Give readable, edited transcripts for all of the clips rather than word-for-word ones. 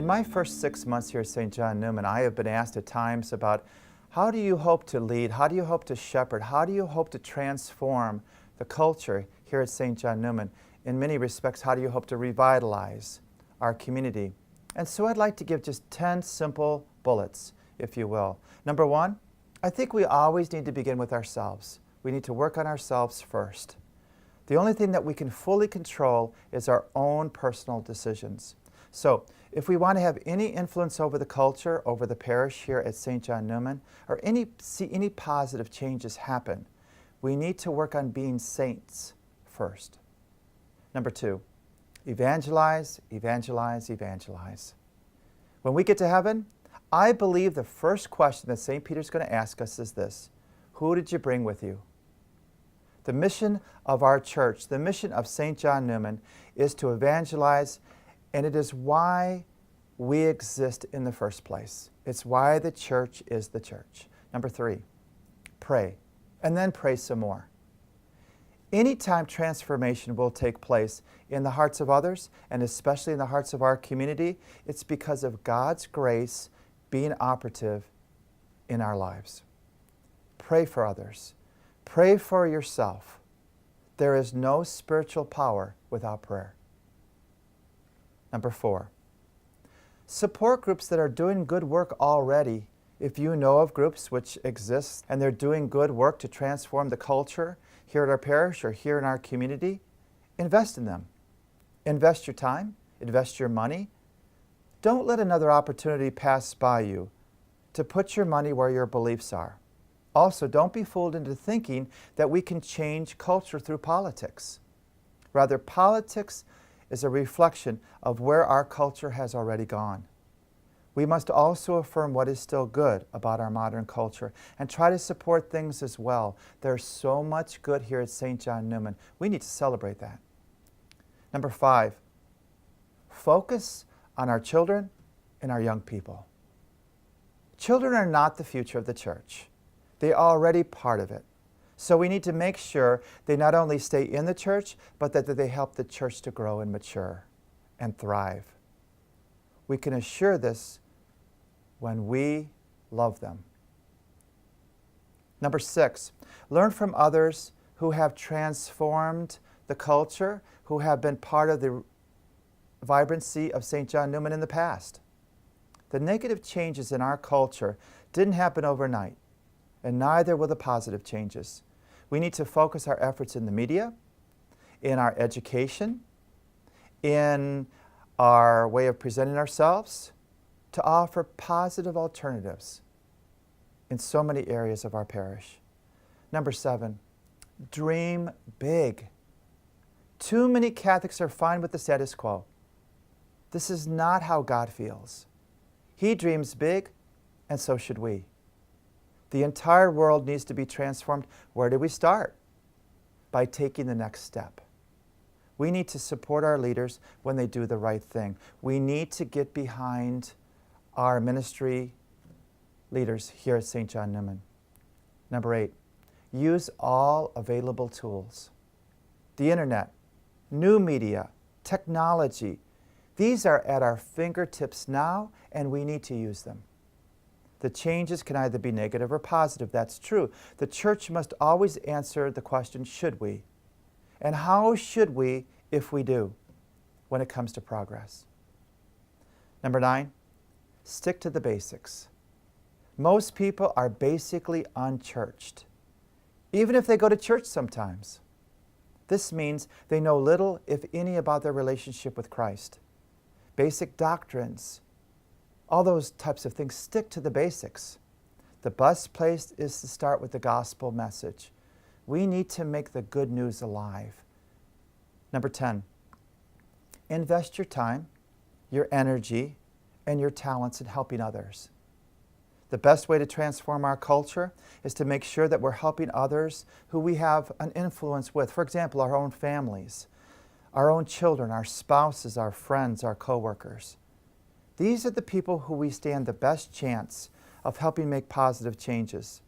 my first 6 months here at St. John Newman, I have been asked at times about how do you hope to lead, how do you hope to shepherd, how do you hope to transform the culture here at St. John Newman? In many respects, how do you hope to revitalize our community? And so I'd like to give just 10 simple bullets, if you will. Number one, I think we always need to begin with ourselves. We need to work on ourselves first. The only thing that we can fully control is our own personal decisions. So if we want to have any influence over the culture, over the parish here at St. John Newman, or see any positive changes happen, we need to work on being saints first. Number two, evangelize, evangelize, evangelize. When we get to heaven, I believe the first question that St. Peter's going to ask us is this: who did you bring with you? The mission of our church, the mission of St. John Newman, is to evangelize, and it is why we exist in the first place. It's why the church is the church. Number three, pray, and then pray some more. Anytime transformation will take place in the hearts of others, and especially in the hearts of our community, it's because of God's grace being operative in our lives. Pray for others. Pray for yourself. There is no spiritual power without prayer. Number four, support groups that are doing good work already. If you know of groups which exist and they're doing good work to transform the culture here at our parish or here in our community, invest in them. Invest your time, invest your money. Don't let another opportunity pass by you to put your money where your beliefs are. Also, don't be fooled into thinking that we can change culture through politics. Rather, politics is a reflection of where our culture has already gone. We must also affirm what is still good about our modern culture and try to support things as well. There's so much good here at St. John Newman. We need to celebrate that. Number five, focus on our children and our young people. Children are not the future of the church. They are already part of it. So we need to make sure they not only stay in the church, but that they help the church to grow and mature and thrive. We can assure this when we love them. Number six, learn from others who have transformed the culture, who have been part of the vibrancy of St. John Newman in the past. The negative changes in our culture didn't happen overnight, and neither will the positive changes. We need to focus our efforts in the media, in our education, in our way of presenting ourselves, to offer positive alternatives in so many areas of our parish. Number seven, dream big. Too many Catholics are fine with the status quo. This is not how God feels. He dreams big, and so should we. The entire world needs to be transformed. Where do we start? By taking the next step. We need to support our leaders when they do the right thing. We need to get behind our ministry leaders here at St. John Newman. Number eight, use all available tools. The internet, new media, technology, these are at our fingertips now, and we need to use them. The changes can either be negative or positive. That's true. The church must always answer the question, should we? And how should we if we do when it comes to progress? Number nine, stick to the basics. Most people are basically unchurched, even if they go to church sometimes. This means they know little, if any, about their relationship with Christ. Basic doctrines, all those types of things, stick to the basics. The best place is to start with the gospel message. We need to make the good news alive. Number 10, invest your time, your energy, and your talents in helping others. The best way to transform our culture is to make sure that we're helping others who we have an influence with. For example, our own families, our own children, our spouses, our friends, our co-workers. These are the people who we stand the best chance of helping make positive changes.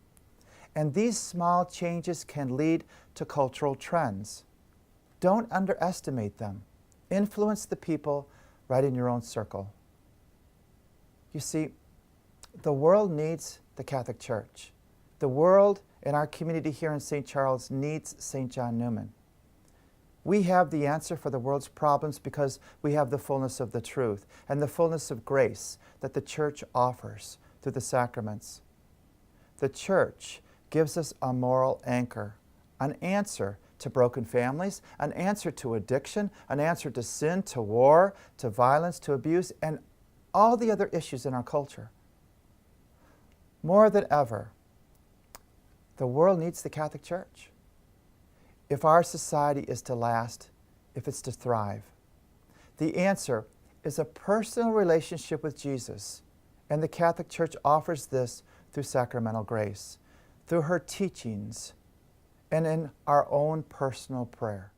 And these small changes can lead to cultural trends. Don't underestimate them. Influence the people right in your own circle. You see, the world needs the Catholic Church. The world in our community here in St. Charles needs St. John Neumann. We have the answer for the world's problems because we have the fullness of the truth and the fullness of grace that the Church offers through the sacraments. The Church gives us a moral anchor, an answer to broken families, an answer to addiction, an answer to sin, to war, to violence, to abuse, and all the other issues in our culture. More than ever, the world needs the Catholic Church. If our society is to last, if it's to thrive, the answer is a personal relationship with Jesus, and the Catholic Church offers this through sacramental grace, through her teachings, and in our own personal prayer.